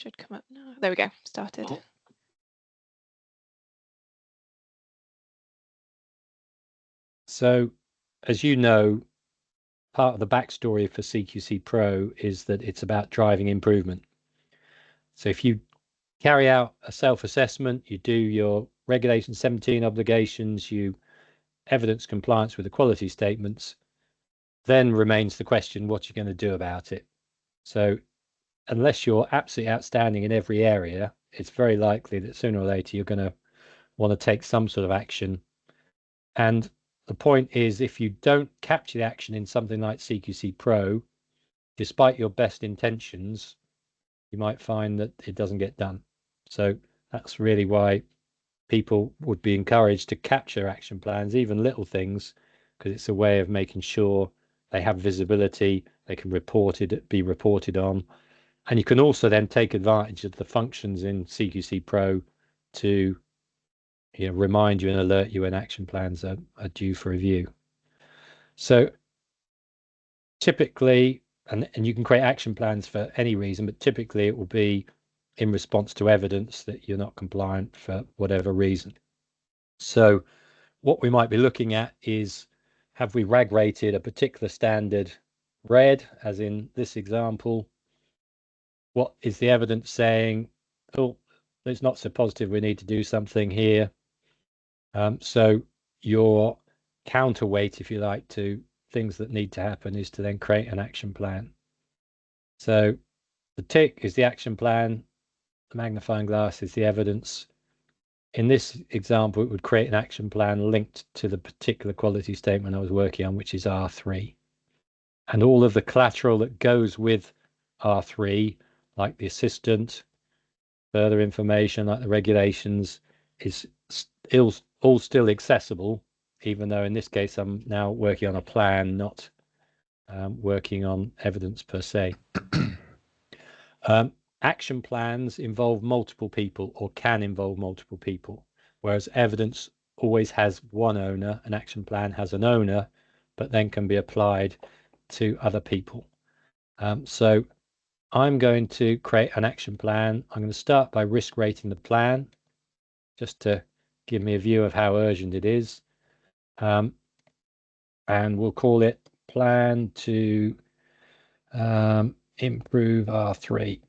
Should come up now. There we go. Started. So, as you know, part of the backstory for CQC Pro is that it's about driving improvement. So if you carry out a self-assessment, you do your Regulation 17 obligations, you evidence compliance with the quality statements, then remains the question, what you're going to do about it. So unless you're absolutely outstanding in every area, it's very likely that sooner or later you're going to want to take some sort of action. And the point is, if you don't capture the action in something like CQC Pro, despite your best intentions, you might find that it doesn't get done. So that's really why people would be encouraged to capture action plans, even little things, because it's a way of making sure they have visibility, they can be reported on. And you can also then take advantage of the functions in CQC Pro to remind you and alert you when action plans are due for review. So typically, and you can create action plans for any reason, but typically it will be in response to evidence that you're not compliant for whatever reason. So what we might be looking at is, have we rag rated a particular standard red, as in this example? What is the evidence saying? Oh, it's not so positive, we need to do something here. So your counterweight, if you like, to things that need to happen is to then create an action plan. So the tick is the action plan, the magnifying glass is the evidence. In this example, it would create an action plan linked to the particular quality statement I was working on, which is R3. And all of the collateral that goes with R3, like the assistant, further information like the regulations, is all still accessible, even though in this case I'm now working on a plan, not working on evidence per se. Action plans involve multiple people, or can involve multiple people, whereas evidence always has one owner. An action plan has an owner, but then can be applied to other people. So I'm going to create an action plan. I'm going to start by risk rating the plan, just to give me a view of how urgent it is. And we'll call it plan to improve R3.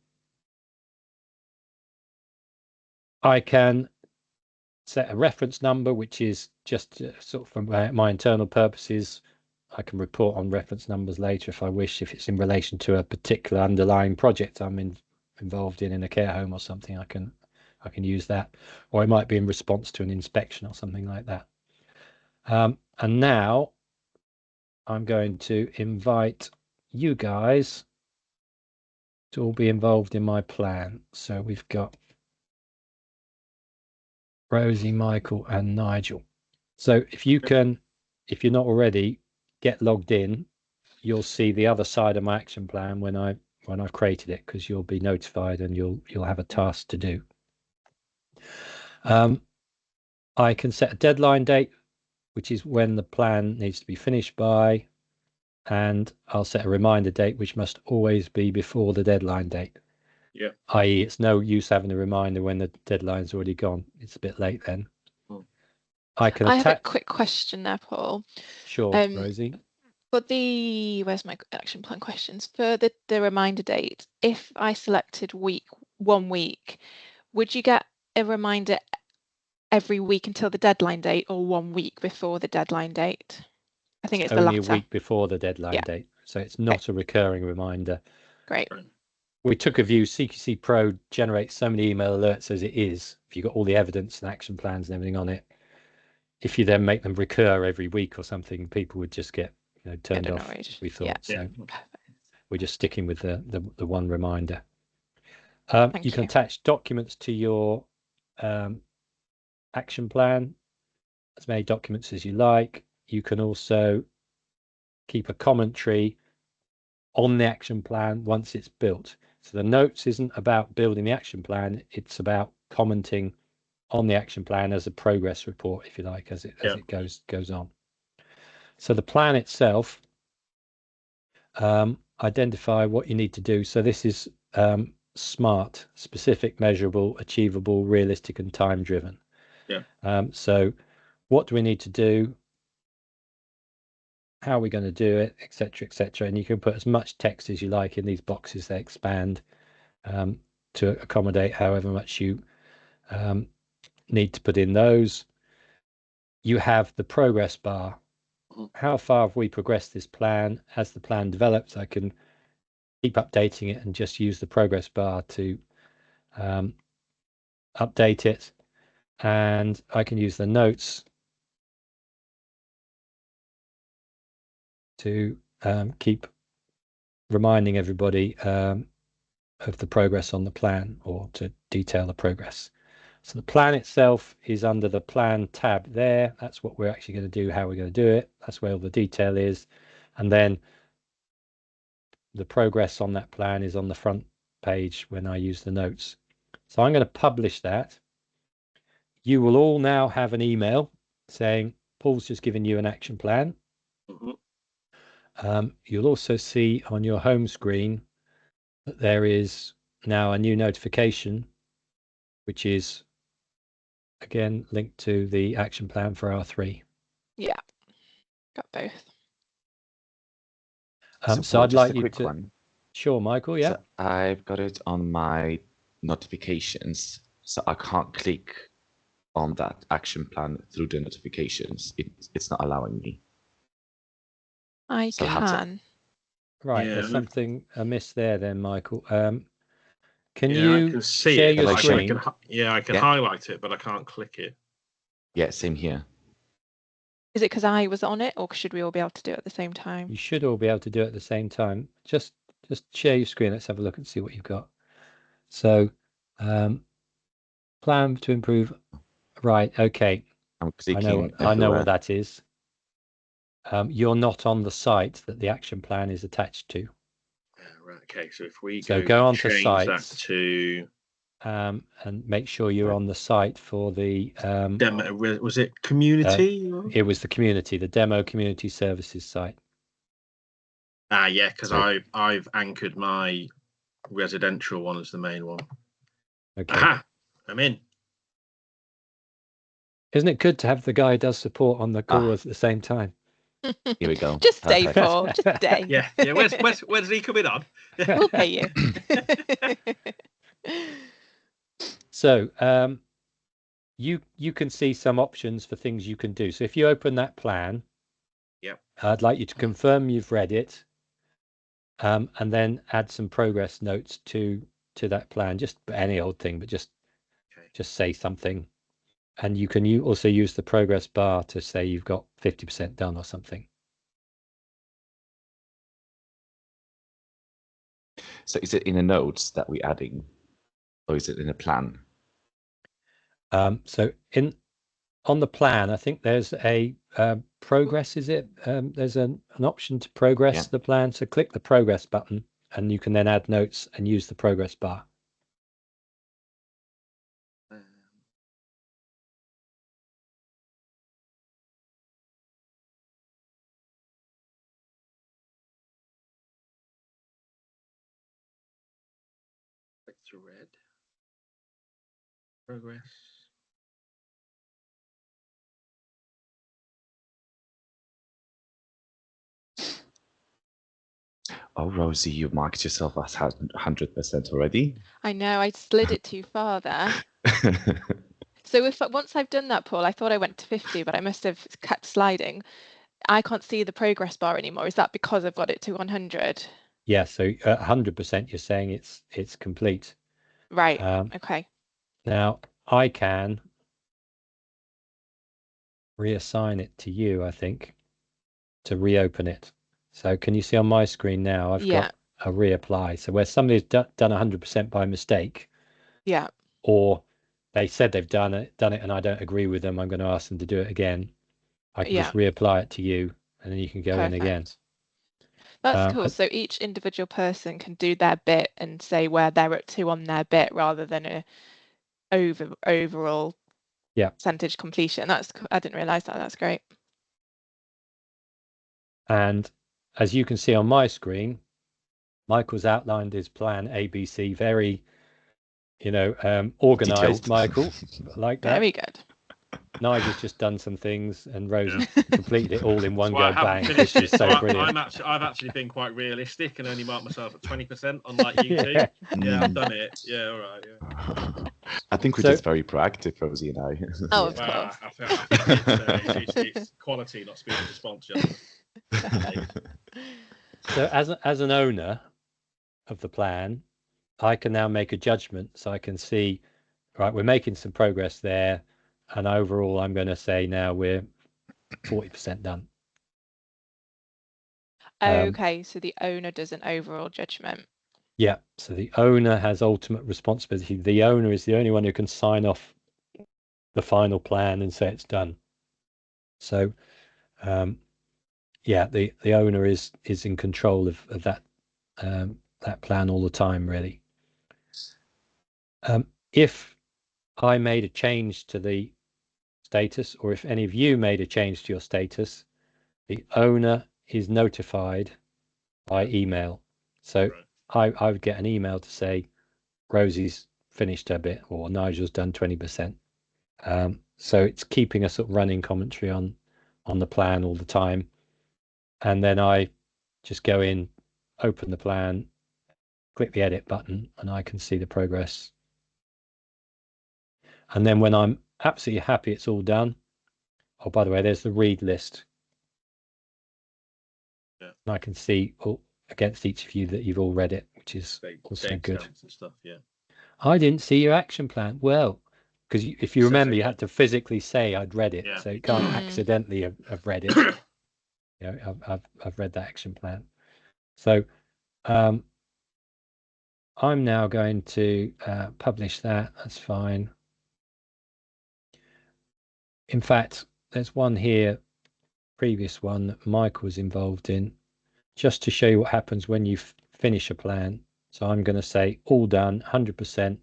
I can set a reference number, which is just sort of for my internal purposes. I can report on reference numbers later if I wish, if it's in relation to a particular underlying project I'm involved in a care home or something. I can use that, or it might be in response to an inspection or something like that. And now I'm going to invite you guys to all be involved in my plan. So we've got Rosie, Michael, and Nigel. So if you're not already, get logged in. You'll see the other side of my action plan when I've created it, because you'll be notified and you'll have a task to do. I can set a deadline date, which is when the plan needs to be finished by, and I'll set a reminder date, which must always be before the deadline date. Yeah. I.e., it's no use having a reminder when the deadline's already gone. It's a bit late then. I have a quick question there, Paul. Sure, Rosie. For where's my action plan questions? For the reminder date, if I selected 1 week, would you get a reminder every week until the deadline date, or 1 week before the deadline date? I think it's only the latter. A week before the deadline date. So it's not a recurring reminder. Great. We took a view, CQC Pro generates so many email alerts as it is. If you've got all the evidence and action plans and everything on it, if you then make them recur every week or something, people would just get turned off, we thought. So we're just sticking with the one reminder. You can attach documents to your action plan, as many documents as you like. You can also keep a commentary on the action plan once it's built. So the notes isn't about building the action plan, it's about commenting on the action plan as a progress report, if you like, as it goes on. So the plan itself, identify what you need to do. So this is SMART: specific, measurable, achievable, realistic, and time driven. Yeah. So what do we need to do? How are we going to do it, etc., etc.? And you can put as much text as you like in these boxes. They expand to accommodate however much you need to put in those. You have the progress bar. How far have we progressed this plan? As the plan develops, I can keep updating it and just use the progress bar to update it. And I can use the notes to keep reminding everybody of the progress on the plan, or to detail the progress. So the plan itself is under the plan tab there. That's what we're actually going to do, how we're going to do it. That's where all the detail is. And then the progress on that plan is on the front page when I use the notes. So I'm going to publish that. You will all now have an email saying, Paul's just given you an action plan. You'll also see on your home screen that there is now a new notification, which is again linked to the action plan for R3. Yeah, got both. So I'd like you quick to. One. Sure, Michael. Yeah. So I've got it on my notifications, so I can't click on that action plan through the notifications. It's not allowing me. I So I'll have to- can. Right. Yeah. There's something amiss there, then, Michael. Can Yeah, I you can see share it. your but screen? I can Yeah. highlight it, but I can't click it. Yeah, same here. Is it because I was on it, or should we all be able to do it at the same time? You should all be able to do it at the same time. Just share your screen. Let's have a look and see what you've got. So, plan to improve. Right. Okay. I'm clicking I know everywhere. what that is. You're not on the site that the action plan is attached to. Right. Okay. So if we go on to change sites. that to And make sure you're on the site for the demo. Was it community? it was the community, the demo community services site. Yeah, because So- I've anchored my residential one as the main one. Okay. Aha! I'm in. Isn't it good to have the guy who does support on the call at the same time? Here we go. Just stay, Perfect. Paul. Just stay. Yeah. Where's he coming on? We'll pay you. So you can see some options for things you can do. So if you open that plan, I'd like you to confirm you've read it, and then add some progress notes to that plan. Just any old thing, but just say something. And you can also use the progress bar to say you've got 50% done or something. So is it in the notes that we're adding, or is it in a plan? So on the plan, I think there's a progress. Is it? There's an option to progress the plan. So click the progress button, and you can then add notes and use the progress bar. To red. Progress. Oh, Rosie, you marked yourself as 100% already. I know, I slid it too far there. So once I've done that, Paul, I thought I went to 50, but I must have kept sliding. I can't see the progress bar anymore. Is that because I've got it to 100? Yeah, so 100% you're saying it's complete. Right. Okay. Now I can reassign it to you, I think, to reopen it. So can you see on my screen now? I've got a reapply. So where somebody's done 100% by mistake. Yeah. Or they said they've done it, and I don't agree with them. I'm going to ask them to do it again. I can just reapply it to you, and then you can go in again. That's cool. So each individual person can do their bit and say where they're up to on their bit, rather than a overall percentage completion. I didn't realize that. That's great. And as you can see on my screen, Michael's outlined his plan ABC, very, organized. Detailed. Michael, like that. Very good. Nigel's just done some things, and Rosie completed it all in one Well, I go. haven't Bang! finished This is it, so brilliant. I've actually been quite realistic and only marked myself at 20%, unlike you two. Yeah. Yeah, I've done it. Yeah, all right. Yeah. I think we're just very proactive, Rosie and I. Oh, of Well, course. I think it's quality, not speed of response. So as an owner of the plan, I can now make a judgment. So I can see, right, we're making some progress there, and overall, I'm going to say now we're 40% done. Okay, so the owner does an overall judgment. Yeah, so the owner has ultimate responsibility. The owner is the only one who can sign off the final plan and say it's done. So, yeah, the owner is in control of that that plan all the time, really. If I made a change to the status, or if any of you made a change to your status, the owner is notified by email. So I would get an email to say Rosie's finished her bit, or Nigel's done 20%. So it's keeping a sort of running commentary on the plan all the time. And then I just go in, open the plan, click the edit button, and I can see the progress. And then when I'm absolutely happy it's all done, oh, by the way, there's the read list. Yeah. And I can see against each of you that you've all read it, which is also good. And stuff, yeah. I didn't see your action plan. Well, because if you remember, you had to physically say I'd read it, so you can't accidentally have read it. I've read that action plan. So I'm now going to publish that. That's fine. In fact, there's one here, previous one that Michael was involved in, just to show you what happens when you finish a plan. So I'm going to say all done, 100%.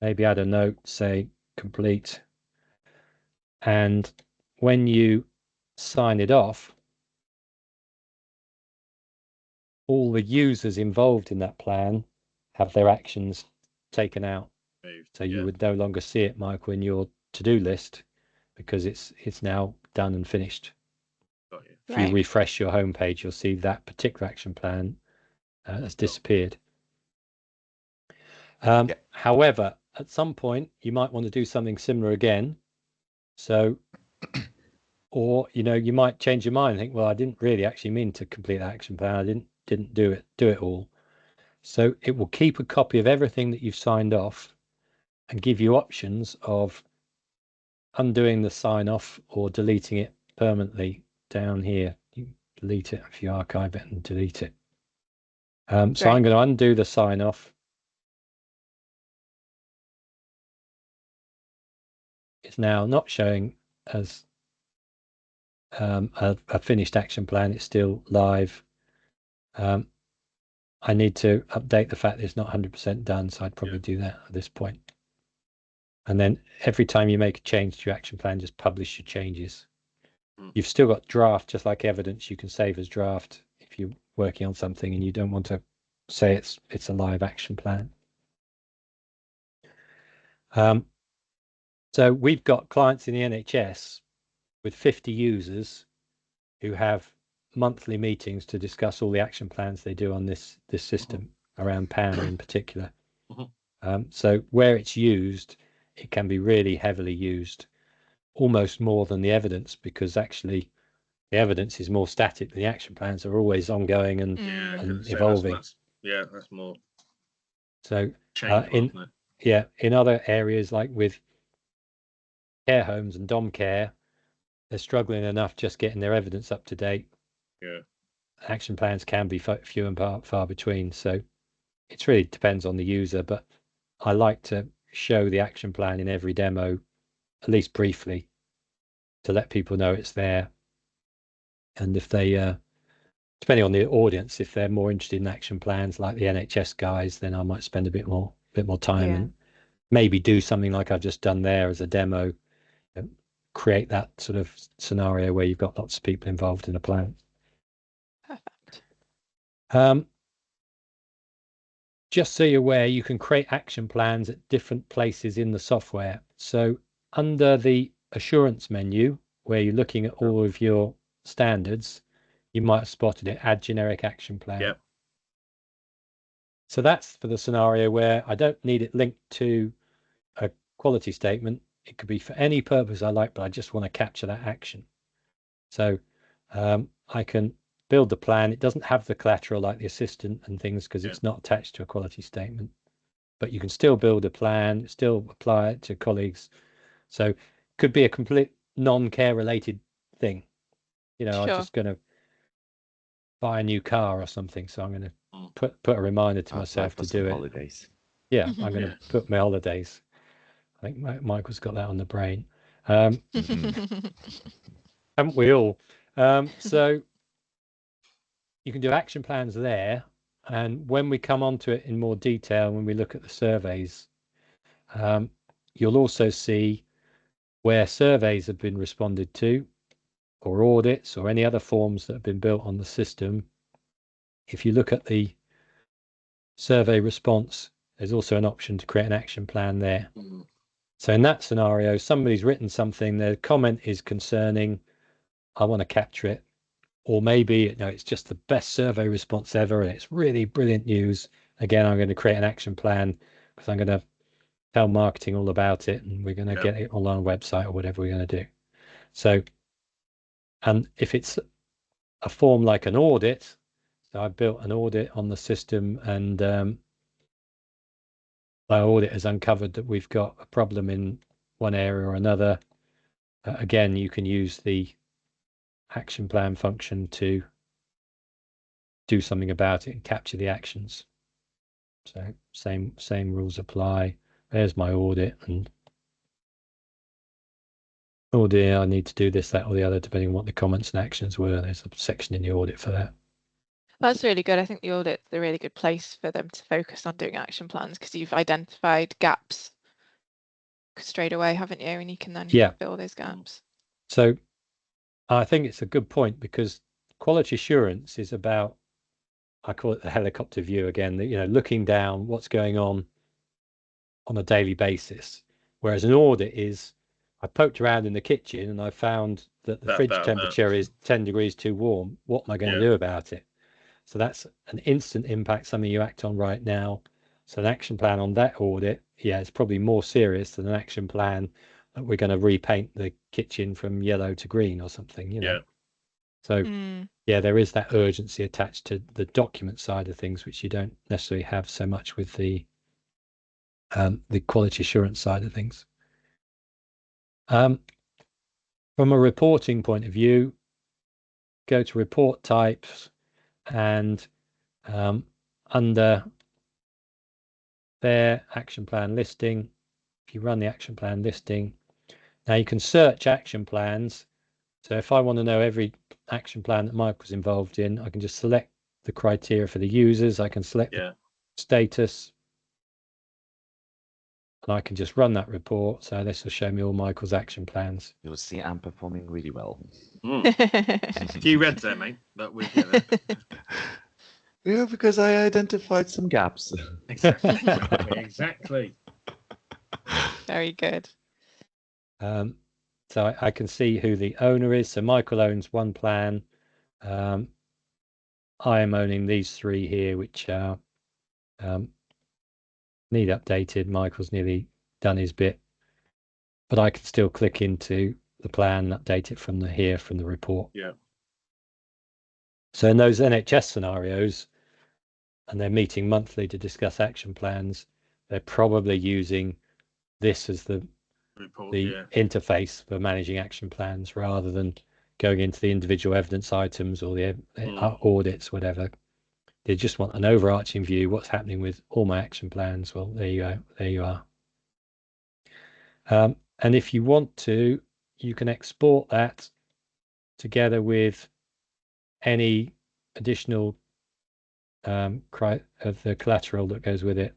Maybe add a note, say complete. And when you sign it off, all the users involved in that plan have their actions taken out. So you would no longer see it, Michael, in your to-do list, because it's now done and finished. Got you. If you refresh your homepage, you'll see that particular action plan has disappeared. However, at some point, you might want to do something similar again. So, or you might change your mind and think, well, I didn't really actually mean to complete that action plan. I didn't do it all. So it will keep a copy of everything that you've signed off and give you options of undoing the sign off or deleting it permanently down here. You delete it if you archive it and delete it. So I'm going to undo the sign off. It's now not showing as a finished action plan. It's still live. I need to update the fact that it's not 100% done, so I'd probably do that at this point. And then every time you make a change to your action plan, just publish your changes. You've still got draft, just like evidence. You can save as draft if you're working on something and you don't want to say it's a live action plan. So we've got clients in the NHS with 50 users who have monthly meetings to discuss all the action plans they do on this system around PAN in particular. So where it's used, it can be really heavily used, almost more than the evidence, because actually the evidence is more static. The action plans are always ongoing and evolving. That's more. So in other areas, like with care homes and dom care, they're struggling enough just getting their evidence up to date. Action plans can be few and far between. So it really depends on the user, but I like to show the action plan in every demo, at least briefly, to let people know it's there. And if they, depending on the audience, if they're more interested in action plans like the NHS guys, then I might spend a bit more time and maybe do something like I've just done there as a demo, create that sort of scenario where you've got lots of people involved in a plan. Perfect. just so you're aware, you can create action plans at different places in the software. So under the assurance menu, where you're looking at all of your standards, you might have spotted it, add generic action plan. Yep. So that's for the scenario where I don't need it linked to a quality statement. It could be for any purpose I like, but I just want to capture that action. So I can build the plan. It doesn't have the collateral like the assistant and things because it's not attached to a quality statement, but you can still build a plan, still apply it to colleagues. So it could be a complete non-care related thing. You know, I'm just going to buy a new car or something. So I'm going to put a reminder to myself to do it. Holidays. Yeah, I'm going to put my holidays. I think Michael's got that on the brain. Haven't we all? So you can do action plans there. And when we come onto it in more detail, when we look at the surveys, you'll also see where surveys have been responded to, or audits, or any other forms that have been built on the system. If you look at the survey response, there's also an option to create an action plan there. So in that scenario, somebody's written something, their comment is concerning, I want to capture it. Or maybe it's just the best survey response ever and it's really brilliant news. Again, I'm going to create an action plan because I'm going to tell marketing all about it and we're going to get it on our website or whatever we're going to do. So, and if it's a form like an audit, so I built an audit on the system and my audit has uncovered that we've got a problem in one area or another. Again, you can use the action plan function to do something about it and capture the actions. So same rules apply. There's my audit, and audit, I need to do this, that, or the other, depending on what the comments and actions were. There's a section in the audit for that. That's really good. I think the audit's a really good place for them to focus on doing action plans because you've identified gaps straight away, haven't you? And you can then fill those gaps. So I think it's a good point because quality assurance is about, I call it the helicopter view again, looking down what's going on a daily basis. Whereas an audit is, I poked around in the kitchen and I found that the fridge temperature is 10 degrees too warm. What am I going to do about it? So that's an instant impact, something you act on right now. So an action plan on that audit, it's probably more serious than an action plan that we're going to repaint the kitchen from yellow to green or something, So there is that urgency attached to the document side of things, which you don't necessarily have so much with the quality assurance side of things. From a reporting point of view, go to report types and under their action plan listing, if you run the action plan listing, now you can search action plans. So if I want to know every action plan that Mike was involved in, I can just select the criteria for the users. I can select the status. And I can just run that report. So this will show me all Michael's action plans. You'll see I'm performing really well. A few reds there, mate. But we'll get there. Yeah, because I identified some gaps. Exactly. Very good. So I can see who the owner is. So Michael owns one plan. I am owning these three here, which are need updated. Michael's nearly done his bit, but I can still click into the plan and update it from the report. Yeah. So in those NHS scenarios, and they're meeting monthly to discuss action plans, they're probably using this as the interface for managing action plans rather than going into the individual evidence items or the audits, whatever. They just want an overarching view. What's happening with all my action plans? Well, there you go. There you are. And if you want to, you can export that together with any additional of the collateral that goes with it.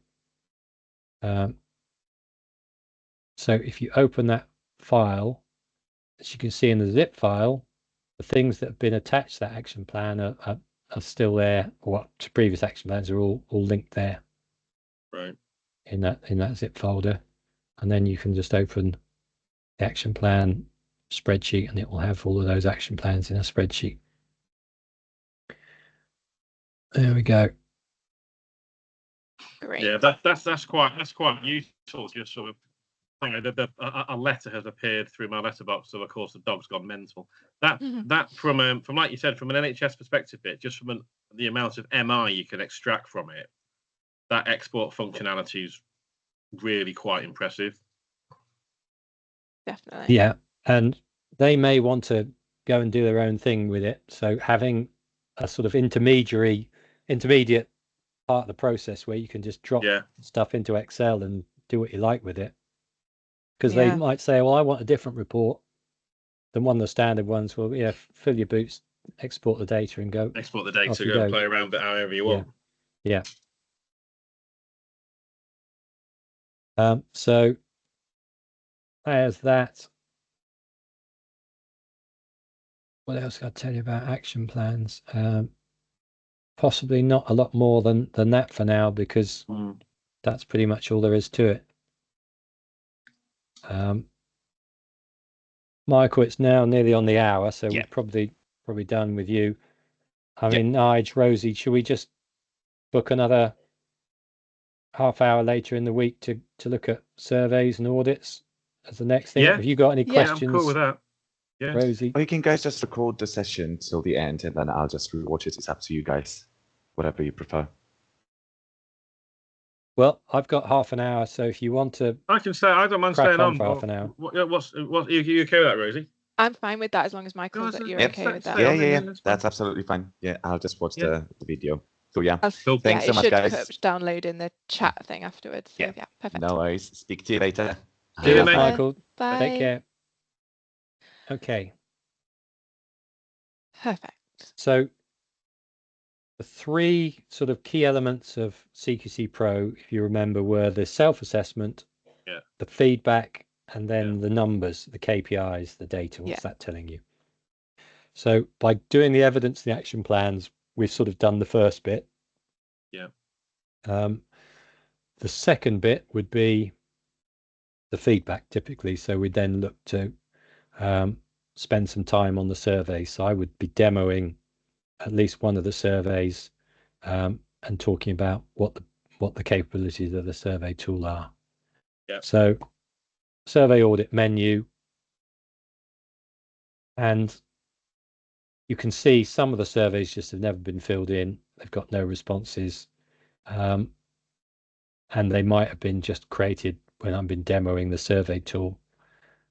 So if you open that file, as you can see in the zip file, the things that have been attached to that action plan are still there, or to previous action plans are all linked there. Right. in that zip folder, and then you can just open the action plan spreadsheet, and it will have all of those action plans in a spreadsheet. There we go. Great. Yeah, that's quite useful. Just sort of, a letter has appeared through my letterbox, so of course the dog's gone mental. That from like you said, from an NHS perspective, just from the amount of MI you can extract from it, that export functionality is really quite impressive. Definitely. Yeah, and they may want to go and do their own thing with it. So having a sort of intermediate part of the process where you can just drop stuff into Excel and do what you like with it. Because they might say, well, I want a different report than one of the standard ones. Well, yeah, fill your boots, export the data and go. Export the data, go and play around with it however you want. Yeah. So there's that. What else can I tell you about action plans? Possibly not a lot more than that for now, because that's pretty much all there is to it. Michael, it's now nearly on the hour, so we're probably done with you. I mean, Nige, Rosie, should we just book another half hour later in the week to look at surveys and audits as the next thing? Have you got any questions? I'm cool with that. Yeah, Rosie. Or you can guys just record the session till the end, and then I'll just rewatch it. It's up to you guys, whatever you prefer. Well, I've got half an hour, so if you want to, I can stay. I don't mind staying on for half an hour. What are you okay with that, Rosie? I'm fine with that as long as Michael's you're okay with that. Yeah. That's absolutely fine. Yeah, I'll just watch the video. So yeah, thanks so much, guys. Should download in the chat thing afterwards. So, yeah, perfect. No worries. Speak to you later. See you, Michael. Bye. Take care. Okay. Perfect. So the three sort of key elements of CQC Pro, if you remember, were the self-assessment, the feedback, and then the numbers, the KPIs, the data. What's that telling you? So by doing the evidence, the action plans, we've sort of done the first bit. Yeah. The second bit would be the feedback, typically. So we then look to spend some time on the survey. So I would be demoing at least one of the surveys and talking about what the capabilities of the survey tool are. Yeah. So survey audit menu, and you can see some of the surveys just have never been filled in. They've got no responses, and they might have been just created when I've been demoing the survey tool.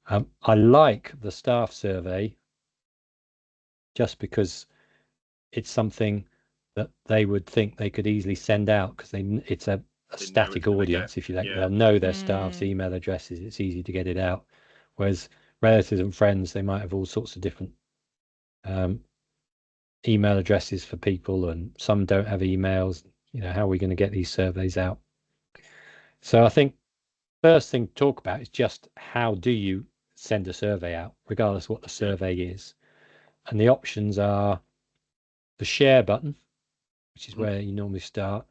I like the staff survey just because it's something that they would think they could easily send out, because it's a static audience, if you like. They'll know their staff's email addresses. It's easy to get it out. Whereas relatives and friends, they might have all sorts of different email addresses for people, and some don't have emails. How are we going to get these surveys out? So I think first thing to talk about is just how do you send a survey out, regardless of what the survey is. And the options are the share button, which is where you normally start.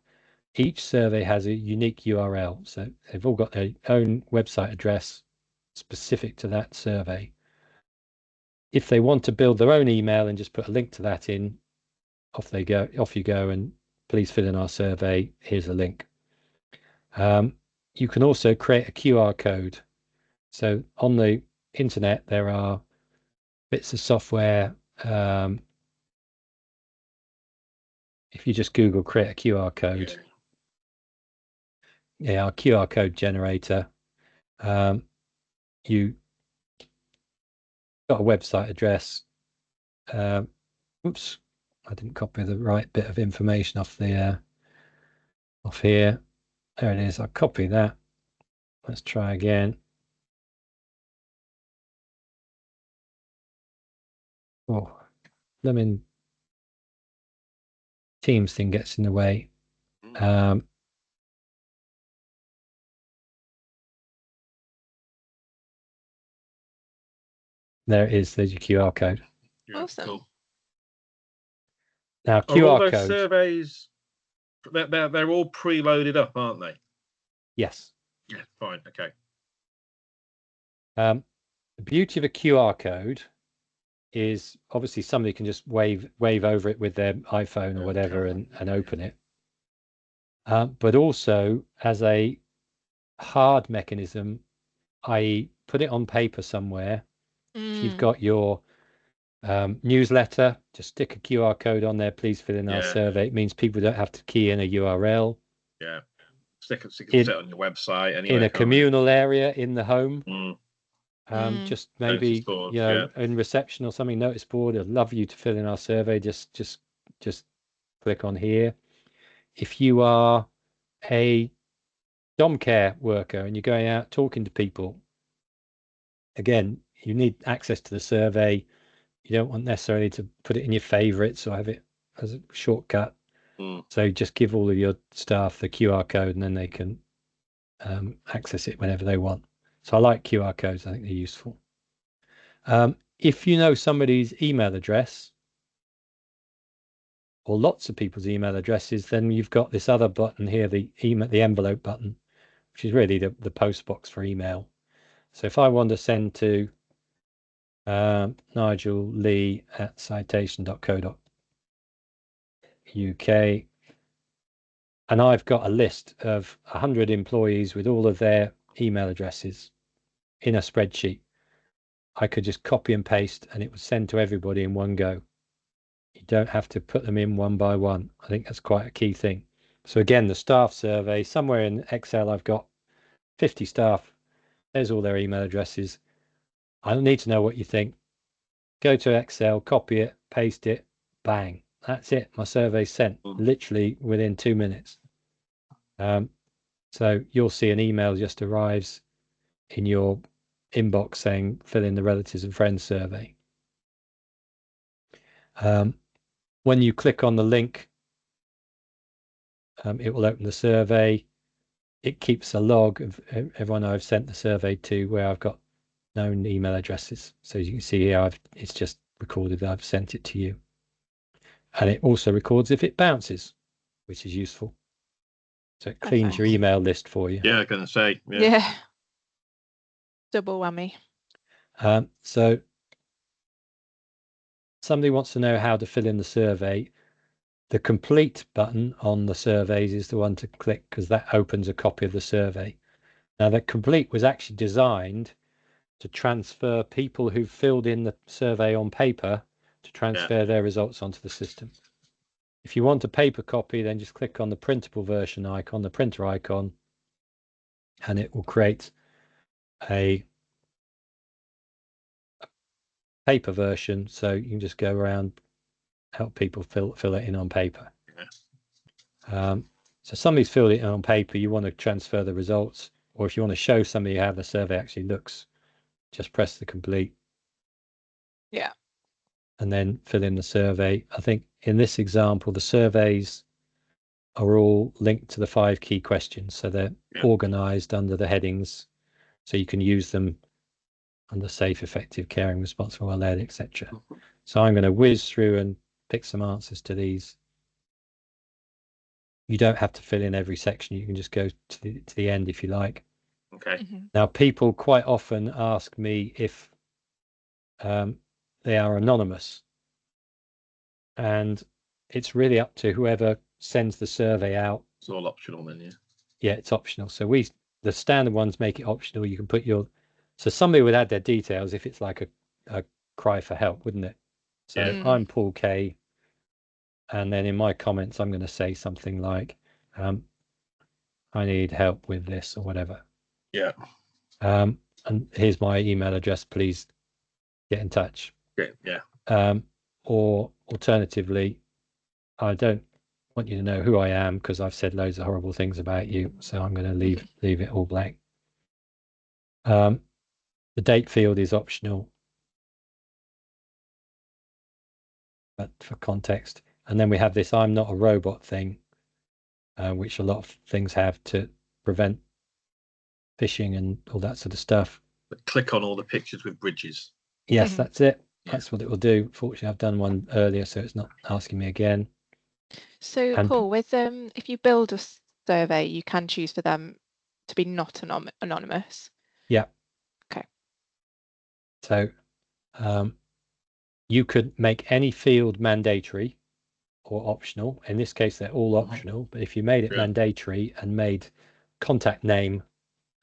Each survey has a unique URL, so they've all got their own website address specific to that survey. If they want to build their own email and just put a link to that in, off you go, and please fill in our survey. Here's a link. You can also create a QR code. So on the internet, there are bits of software. If you just Google create a QR code, our QR code generator, you got a website address. Oops, I didn't copy the right bit of information off here. There it is. I'll copy that. Let's try again. Oh, lemon Teams thing gets in the way. There it is. There's your QR code. Awesome. Cool. Now, QR QR code surveys, they're all preloaded up, aren't they? Yes. Yeah, fine. Okay. The beauty of a QR code is obviously somebody can just wave over it with their iPhone or whatever and open it. But also as a hard mechanism, i.e. put it on paper somewhere. If you've got your newsletter, just stick a QR code on there. Please fill in our survey. It means people don't have to key in a URL. Yeah. Stick it on your website anyway. In a communal area in the home. Just maybe board, in reception or something, notice board. I'd love you to fill in our survey. Just click on here. If you are a dom care worker and you're going out talking to people, again, you need access to the survey. You don't want necessarily to put it in your favorites or have it as a shortcut. So just give all of your staff the QR code and then they can access it whenever they want. So I like QR codes. I think they're useful. If you know somebody's email address or lots of people's email addresses, then you've got this other button here, the envelope button, which is really the post box for email. So if I want to send to Nigel Lee at citation.co.uk, and I've got a list of 100 employees with all of their email addresses in a spreadsheet, I could just copy and paste and it would send to everybody in one go. You don't have to put them in one by one. I think that's quite a key thing. So again, the staff survey, somewhere in Excel, I've got 50 staff. There's all their email addresses. I need to know what you think. Go to Excel, copy it, paste it, bang. That's it. My survey's sent literally within 2 minutes. So you'll see an email just arrives in your inbox saying fill in the relatives and friends survey. When you click on the link, it will open the survey. It keeps a log of everyone I've sent the survey to where I've got known email addresses. So as you can see here, it's just recorded that I've sent it to you. And it also records if it bounces, which is useful. So it cleans your email list for you. Yeah, I'm going to say. Yeah. Double whammy. So somebody wants to know how to fill in the survey. The complete button on the surveys is the one to click because that opens a copy of the survey. Now, the complete was actually designed to transfer people who filled in the survey on paper to transfer their results onto the system. If you want a paper copy, then just click on the printable version icon, the printer icon, and it will create a paper version. So you can just go around, help people fill it in on paper. So somebody's filled it in on paper, you want to transfer the results, or if you want to show somebody how the survey actually looks, just press the complete. Yeah. And then fill in the survey. I think in this example, the surveys are all linked to the 5 key questions. So they're organized under the headings. So you can use them under safe, effective, caring, responsible, well-led, etc. So I'm going to whiz through and pick some answers to these. You don't have to fill in every section. You can just go to the end if you like. Okay. Now, people quite often ask me if they are anonymous. And it's really up to whoever sends the survey out. It's all optional then, yeah. Yeah, it's optional. So the standard ones make it optional. You can put so somebody would add their details if it's like a cry for help, wouldn't it? So I'm Paul K. And then in my comments, I'm going to say something like, I need help with this or whatever. Yeah. And here's my email address. Please get in touch. Yeah. Or alternatively, I don't want you to know who I am because I've said loads of horrible things about you. So I'm going to leave it all blank. The date field is optional, but for context. And then we have this I'm not a robot thing, which a lot of things have to prevent phishing and all that sort of stuff. But click on all the pictures with bridges. Yes, that's it. That's what it will do. Fortunately, I've done one earlier, so it's not asking me again. So, Paul, with if you build a survey, you can choose for them to be not anonymous. Yeah. Okay. So you could make any field mandatory or optional. In this case, they're all optional. But if you made it mandatory and made contact name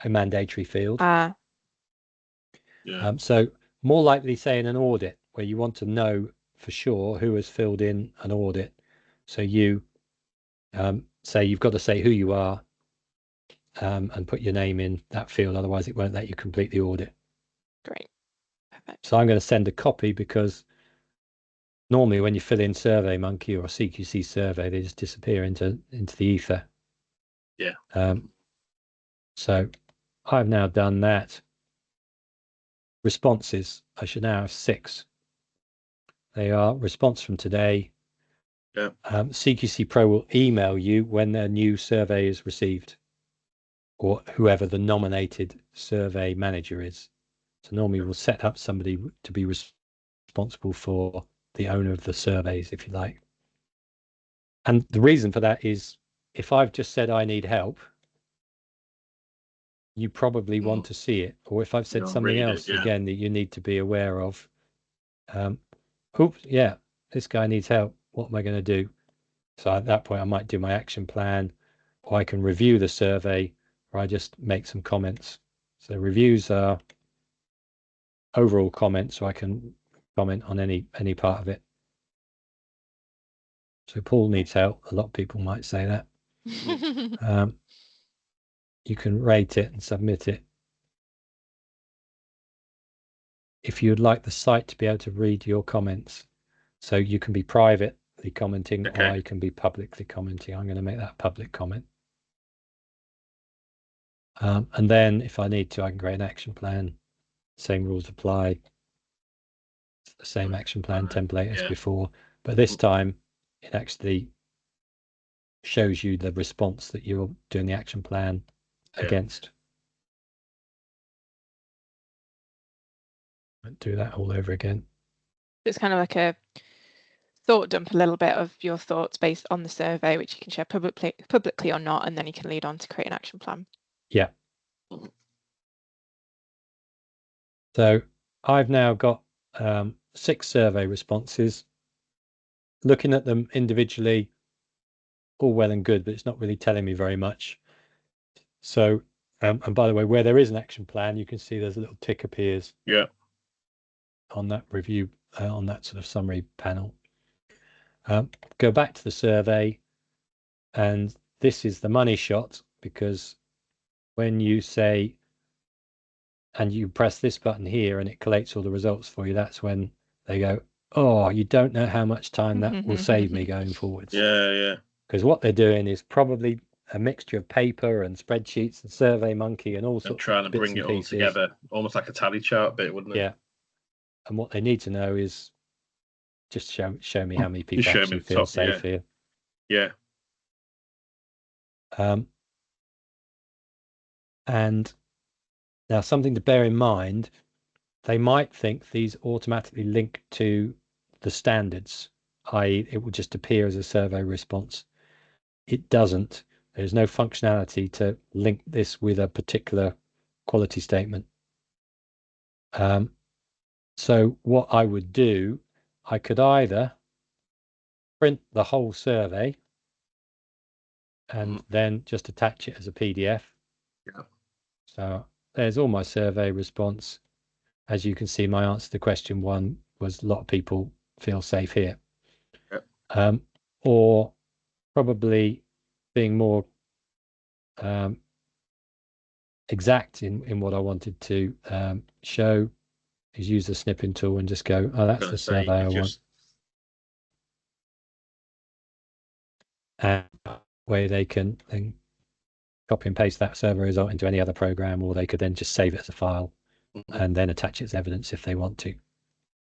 a mandatory field, so more likely, say in an audit where you want to know for sure who has filled in an audit. So you say you've got to say who you are and put your name in that field. Otherwise, it won't let you complete the audit. Great. Perfect. So I'm going to send a copy because normally when you fill in SurveyMonkey or a CQC survey, they just disappear into the ether. Yeah. So I've now done that. Responses, I should now have 6. They are response from today. Yeah. CQC Pro will email you when their new survey is received, or whoever the nominated survey manager is. So normally we'll set up somebody to be responsible for the owner of the surveys, if you like. And the reason for that is if I've just said I need help, you probably want to see it. Or if I've said something else again that you need to be aware of, oops, yeah, this guy needs help. What am I going to do? So at that point, I might do my action plan, or I can review the survey, or I just make some comments. So reviews are overall comments, so I can comment on any part of it. So Paul needs help. A lot of people might say that. You can rate it and submit it. If you'd like the site to be able to read your comments, so you can be privately commenting or you can be publicly commenting. I'm going to make that public comment. And then if I need to, I can create an action plan. Same rules apply. It's the same action plan template as before, but this time it actually shows you the response that you're doing the action plan against. I'll do that all over again. It's kind of like a thought dump, a little bit of your thoughts based on the survey, which you can share publicly or not, and then you can lead on to create an action plan. Yeah. So I've now got 6 survey responses. Looking at them individually, all well and good, but it's not really telling me very much. So, and by the way, where there is an action plan, you can see there's a little tick appears. Yeah. On that review, on that sort of summary panel. Go back to the survey, and this is the money shot, because when you say, and you press this button here and it collates all the results for you, that's when they go, oh, you don't know how much time that will save me going forwards. Yeah. Because what they're doing is probably a mixture of paper and spreadsheets and SurveyMonkey and all sorts of trying to bring it all together, almost like a tally chart bit, wouldn't it? Yeah. And what they need to know is just show me how many people actually feel safe here. Yeah. And now something to bear in mind, they might think these automatically link to the standards, i.e. it will just appear as a survey response. It doesn't. There's no functionality to link this with a particular quality statement. So what I would do, I could either print the whole survey and then just attach it as a PDF. Yeah. So there's all my survey response. As you can see, my answer to question 1 was a lot of people feel safe here. Yep. Or probably being more exact in what I wanted to show is use the snipping tool and just go, oh, that's the survey I want. And where they can then copy and paste that survey result into any other program, or they could then just save it as a file and then attach it as evidence if they want to.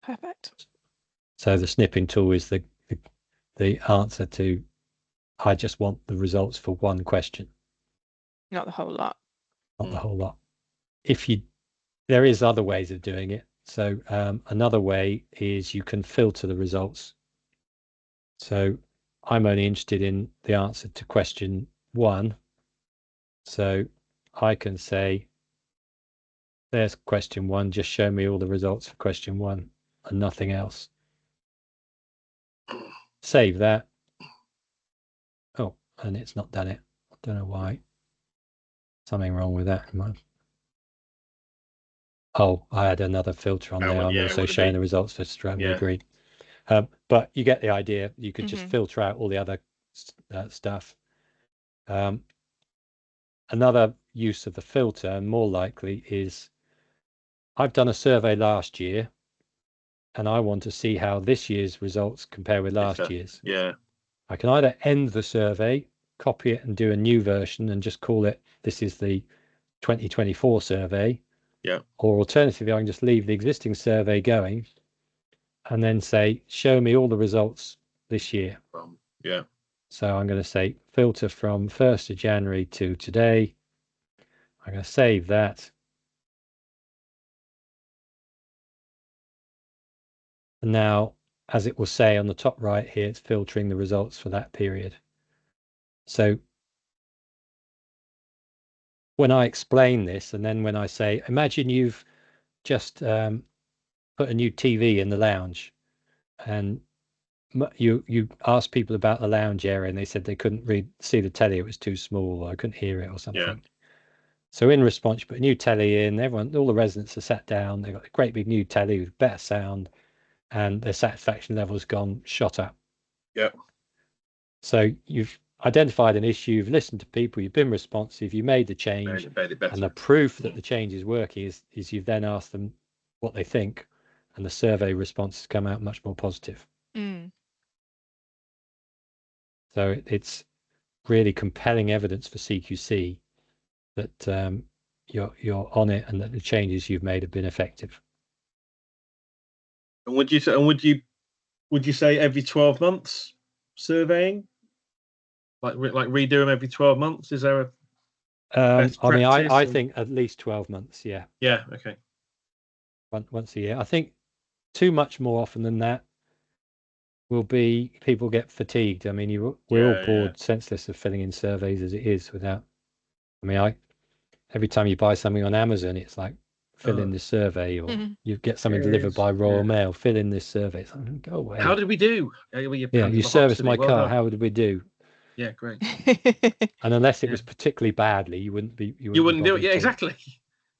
Perfect. So the snipping tool is the answer to, I just want the results for one question. Not the whole lot. Not the whole lot. There is other ways of doing it. So another way is you can filter the results. So I'm only interested in the answer to question 1. So I can say, there's question 1, just show me all the results for question 1 and nothing else. Save that. Oh, and it's not done it. I don't know why. Something wrong with that. Oh, I had another filter on there. I'm also showing the results for strongly agreed. But you get the idea. You could just filter out all the other stuff. Another use of the filter, and more likely, is I've done a survey last year and I want to see how this year's results compare with last year's. Yeah. I can either end the survey, copy it and do a new version and just call it, this is the 2024 survey. Yeah. Or alternatively, I can just leave the existing survey going and then say, show me all the results this year. Yeah. So I'm going to say filter from 1st of January to today. I'm going to save that. And now, as it will say on the top right here, it's filtering the results for that period. So when I explain this, and then when I say, imagine you've just put a new TV in the lounge, and you asked people about the lounge area, and they said they couldn't see the telly; it was too small, or I couldn't hear it, or something. Yeah. So in response, you put a new telly in. All the residents are sat down. They've got a great big new telly with better sound, and their satisfaction level's shot up. Yeah. So you've identified an issue, you've listened to people, you've been responsive, you made the change, Made it better. and the proof that the change is working is you've then asked them what they think, and the survey responses come out much more positive. So it's really compelling evidence for CQC that you're on it and that the changes you've made have been effective. And would you say every 12 months surveying? Like redo them every 12 months? Is there a I think at least 12 months, yeah. Yeah, okay. Once a year. I think too much more often than that will be people get fatigued. I mean, we're all bored senseless of filling in surveys as it is without. I mean, every time you buy something on Amazon, it's like fill in this survey, or you get something delivered by Royal Mail, fill in this survey. It's like, go away. How did we do? You serviced my car. How did we do? Yeah, great. And unless it was particularly badly, you wouldn't wouldn't do it. Yeah, exactly.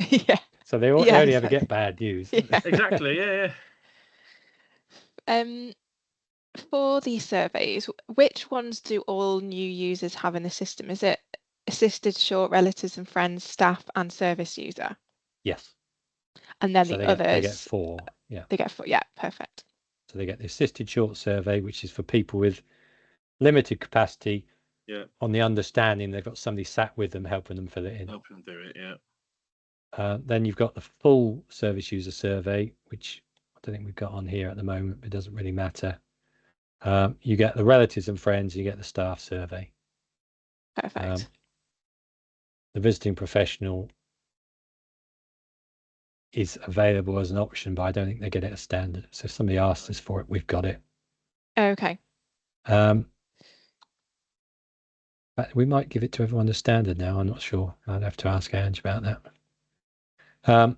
Yeah. So they only ever get bad news. Yeah. Exactly. Yeah. For these surveys, which ones do all new users have in the system? Is it assisted, short, relatives and friends, staff and service user? Yes. And then the others, they get 4. Yeah. They get 4. Yeah, perfect. So they get the assisted short survey, which is for people with limited capacity. Yeah. On the understanding they've got somebody sat with them helping them fill it in. Helping them do it. Yeah. Then you've got the full service user survey, which I don't think we've got on here at the moment, but it doesn't really matter. You get the relatives and friends, you get the staff survey. Perfect. The visiting professional is available as an option, but I don't think they get it as standard. So if somebody asks us for it, we've got it. Okay. But we might give it to everyone as standard now. I'm not sure. I'd have to ask Ange about that.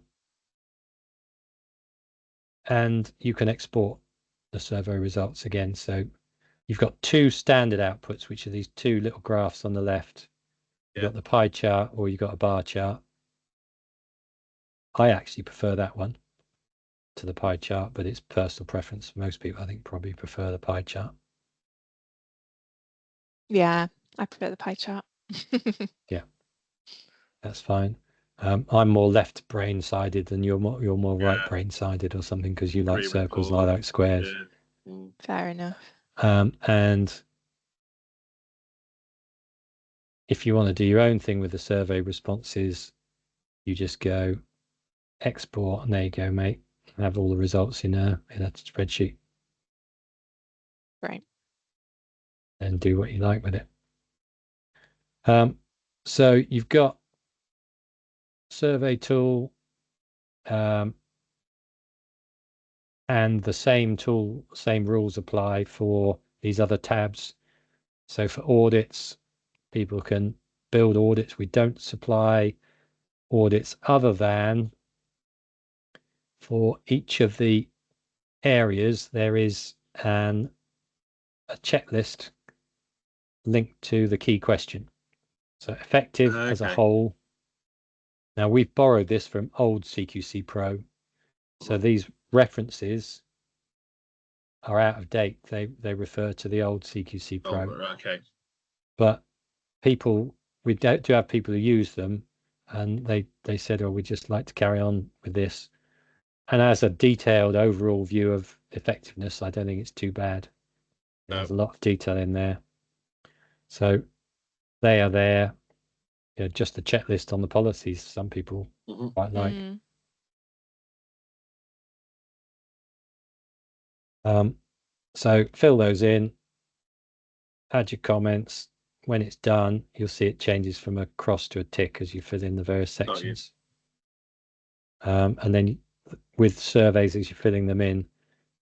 And you can export the survey results again. So you've got 2 standard outputs, which are these 2 little graphs on the left. You've got the pie chart, or you've got a bar chart. I actually prefer that one to the pie chart, but it's personal preference. Most people, I think, probably prefer the pie chart. Yeah, I prefer the pie chart. Yeah, that's fine. I'm more left brain sided than you're more right brain sided or something, because you like circles and I like squares. Yeah. Fair enough. And if you want to do your own thing with the survey responses, you just go export, and there you go, mate. Have all the results in a spreadsheet. Right. And do what you like with it. So you've got survey tool, and the same rules apply for these other tabs. So for audits, people can build audits. We don't supply audits other than for each of the areas there is a checklist linked to the key question. So effective as a whole. Now we've borrowed this from old CQC Pro. So these references are out of date. They refer to the old CQC Pro. Oh, okay. But people, we do have people who use them, and they said, oh, we'd just like to carry on with this. And as a detailed overall view of effectiveness, I don't think it's too bad. No. There's a lot of detail in there. So they are there. You know, just a checklist on the policies some people quite like. So fill those in, add your comments. When it's done, you'll see it changes from a cross to a tick as you fill in the various sections. And then with surveys, as you're filling them in,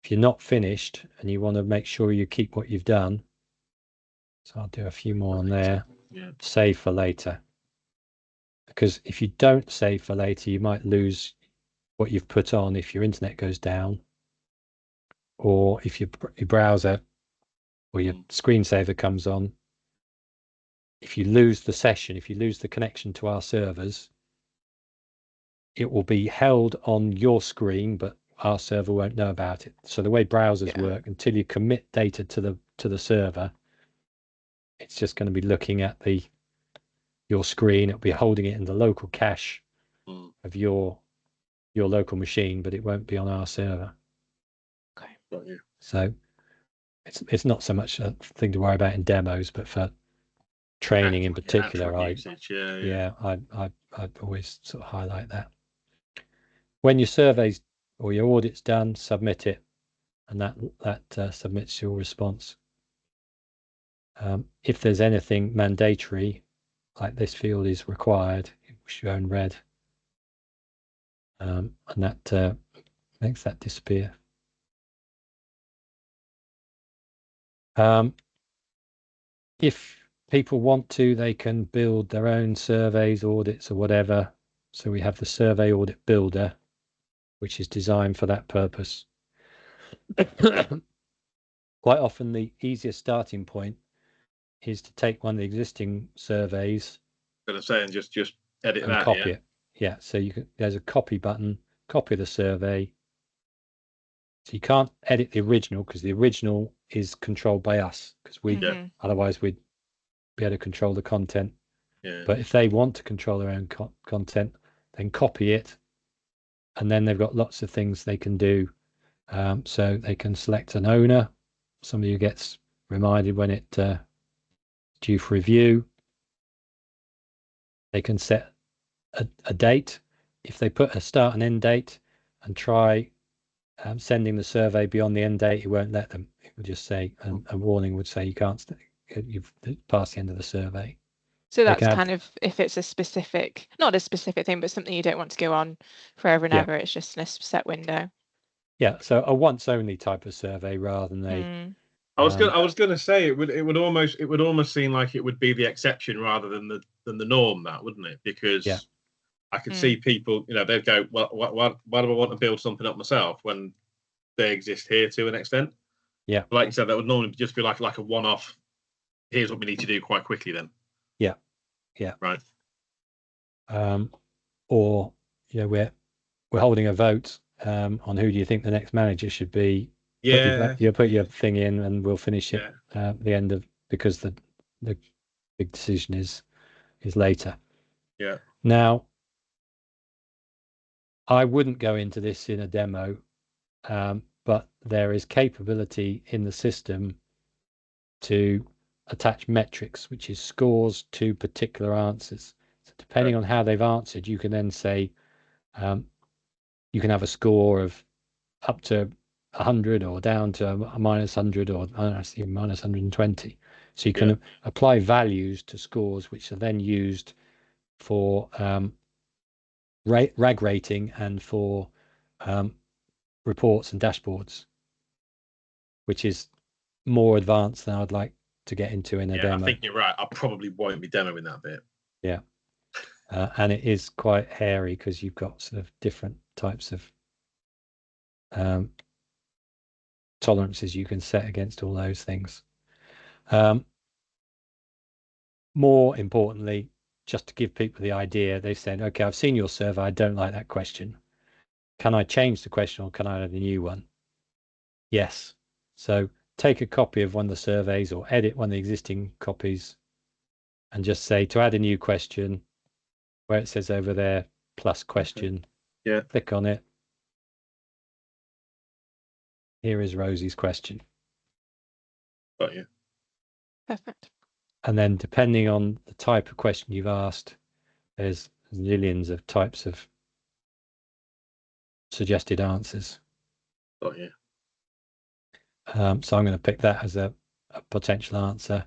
if you're not finished and you want to make sure you keep what you've done, so I'll do a few more on there. Save for later. Because if you don't save for later, you might lose what you've put on if your internet goes down, or if your browser or your screensaver comes on. If you lose the session, if you lose the connection to our servers, it will be held on your screen, but our server won't know about it. So the way browsers work, until you commit data to the server, it's just going to be looking at your screen. It'll be holding it in the local cache of your local machine, but it won't be on our server. Okay. Got you. So it's not so much a thing to worry about in demos, but for training in particular, I'd always sort of highlight that. When your surveys or your audit's done, submit it, and that submits your response. If there's anything mandatory, like this field is required, it will show in red, and that makes that disappear. If people want to, they can build their own surveys, audits, or whatever. So we have the Survey Audit Builder, which is designed for that purpose. Quite often, the easiest starting point is to take one of the existing surveys. And just edit and that, copy it. Yeah, so there's a copy button, copy the survey. So you can't edit the original because the original is controlled by us, because otherwise we'd be able to control the content. But if they want to control their own content, then copy it, and then they've got lots of things they can do. So they can select an owner, somebody who gets reminded when it's due for review. They can set a date. If they put a start and end date and try sending the survey beyond the end date, it won't let them. It will just say, a warning would say you can't, you've passed the end of the survey. So that's kind of if it's a specific, not a specific thing, but something you don't want to go on forever and ever. It's just in a set window. Yeah, so a once only type of survey rather than a. I was gonna say it would almost seem like it would be the exception rather than the norm, that wouldn't it? Because I could see people, they'd go, well, why do I want to build something up myself when they exist here to an extent? Yeah, like you said, that would normally just be like a one-off. Here's what we need to do quite quickly. Then. Yeah. Right. Or we're holding a vote on who do you think the next manager should be. You put your thing in and we'll finish it at the end of, because the big decision is later. Yeah. Now, I wouldn't go into this in a demo, but there is capability in the system to attach metrics, which is scores to particular answers. So depending on how they've answered, you can then say you can have a score of up to 100 or down to a -100 or minus 120. So you can apply values to scores, which are then used for RAG rating and for reports and dashboards, which is more advanced than I'd like to get into in a demo. I think you're right. I probably won't be demoing that bit. Yeah. And it is quite hairy because you've got sort of different types of tolerances you can set against all those things. More importantly, just to give people the idea, they said, okay, I've seen your survey, I don't like that question. Can I change the question or can I add a new one? Yes. So take a copy of one of the surveys or edit one of the existing copies and just say to add a new question where it says over there plus question. Okay. Yeah. Click on it. Here is Rosie's question. Got you. Perfect. And then depending on the type of question you've asked, there's zillions of types of suggested answers. Got you. So I'm going to pick that as a potential answer.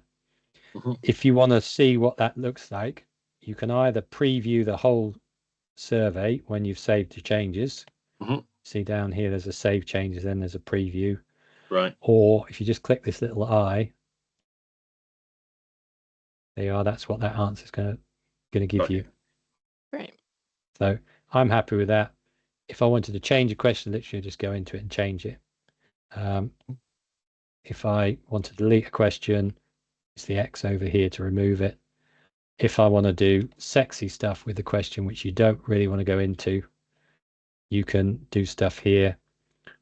Mm-hmm. If you want to see what that looks like, you can either preview the whole survey when you've saved your changes. Mm-hmm. See down here, there's a save changes, then there's a preview. Right. Or if you just click this little eye, there you are. That's what that answer is going to give Got you. Great. So I'm happy with that. If I wanted to change a question, literally just go into it and change it. If I want to delete a question, it's the X over here to remove it. If I want to do sexy stuff with the question, which you don't really want to go into, you can do stuff here.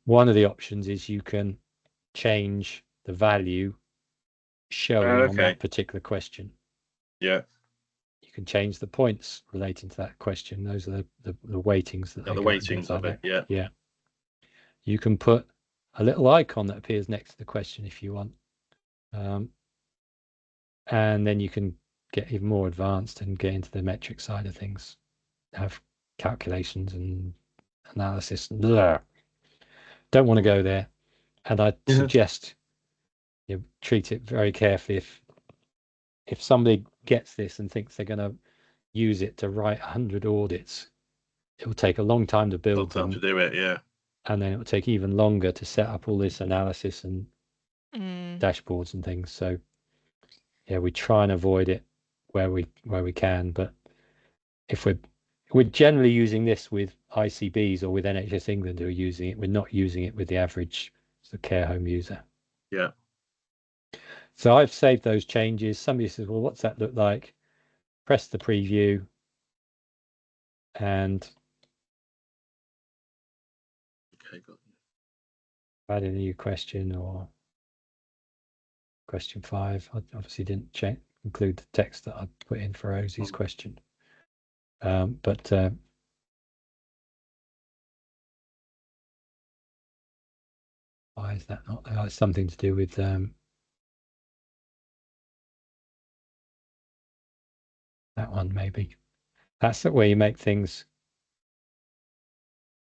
One of the options is you can change the value showing on that particular question. Yeah. You can change the points relating to that question. Those are the weightings that the weightings of it. Yeah. Yeah. You can put a little icon that appears next to the question if you want. And then you can get even more advanced and get into the metric side of things, have calculations and analysis. Blah. Don't want to go there. And I suggest you treat it very carefully. If somebody gets this and thinks they're going to use it to write 100 audits, it will take a long time to build them. To do it, yeah. And then it will take even longer to set up all this analysis and dashboards and things. So yeah, we try and avoid it where we can. But if we're generally using this with ICBs or with NHS England who are using it, we're not using it with the average care home user. Yeah. So I've saved those changes. Somebody says, well, what's that look like? Press the preview and add a new question or question 5. I obviously didn't include the text that I put in for Rosie's question. But why is that not there? It's something to do with that one, maybe. That's the way you make things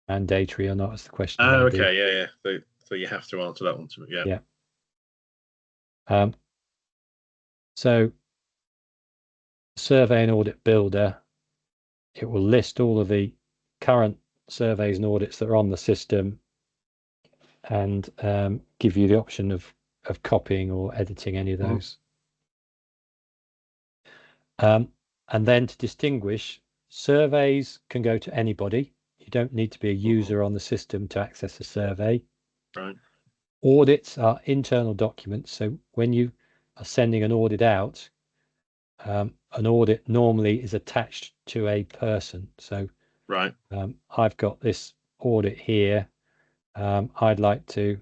mandatory or not, is the question. Oh, okay, yeah. So you have to answer that one to it, yeah. Yeah. So survey and audit builder, it will list all of the current surveys and audits that are on the system and give you the option of copying or editing any of those. And then to distinguish, surveys can go to anybody. You don't need to be a user on the system to access a survey. Right. Audits are internal documents. So when you are sending an audit out, an audit normally is attached to a person. So right. I've got this audit here. I'd like to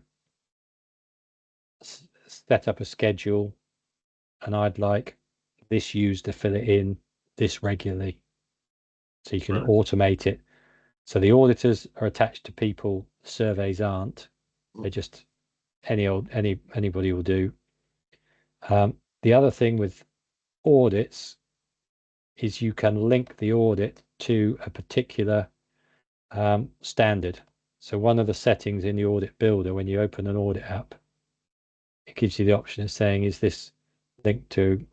set up a schedule and I'd like this user to fill it in this regularly. So you can automate it. So the auditors are attached to people, surveys aren't. They're just anybody will do. The other thing with audits is you can link the audit to a particular standard. So one of the settings in the audit builder, when you open an audit app, it gives you the option of saying, is this linked to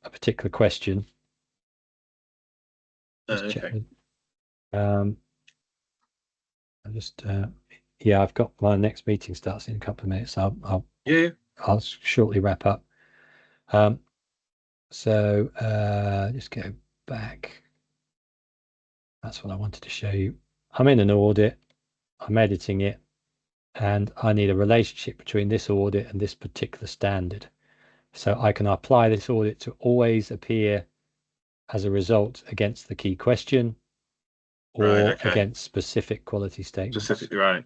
a particular question? Okay. I've got my next meeting starts in a couple of minutes. I'll shortly wrap up. So just go back. That's what I wanted to show you. I'm in an audit, I'm editing it, and I need a relationship between this audit and this particular standard. So I can apply this audit to always appear as a result against the key question or against specific quality statements. Specifically, right.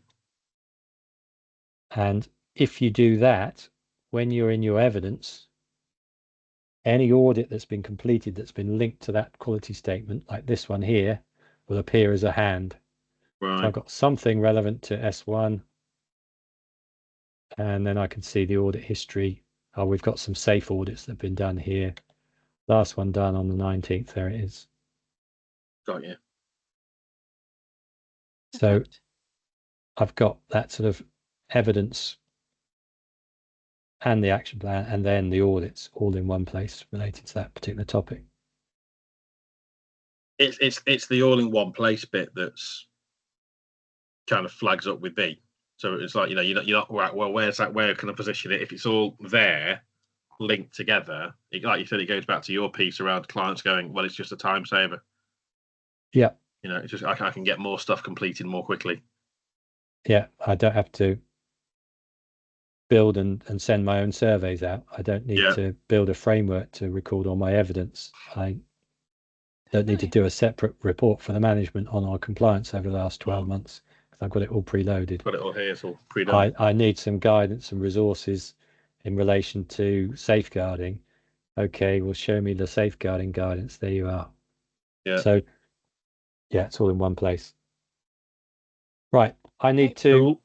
And if you do that, when you're in your evidence, any audit that's been completed that's been linked to that quality statement, like this one here, will appear as a hand. Right. So I've got something relevant to S1, and then I can see the audit history. Oh, we've got some safe audits that have been done here. Last one done on the 19th, there it is. Got you. So Perfect. I've got that sort of evidence and the action plan and then the audits all in one place related to that particular topic. It's the all in one place bit that's kind of flags up with me. So it's like, you're not right. Well, where's that? Where can I position it? If it's all there, linked together, like you said, it goes back to your piece around clients going, well, it's just a time saver. Yeah. It's just I can get more stuff completed more quickly. Yeah, I don't have to build and send my own surveys out. I don't need to build a framework to record all my evidence. I don't need to do a separate report for the management on our compliance over the last 12 months. I've got it all preloaded. Got it all here, it's all pre-done. I need some guidance and resources in relation to safeguarding. Okay, well, show me the safeguarding guidance. There you are. Yeah. So, yeah, it's all in one place. Right, I need to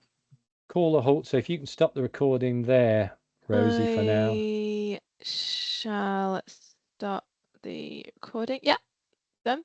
call a halt. So if you can stop the recording there, Rosie, for now. I shall stop the recording. Yeah, done.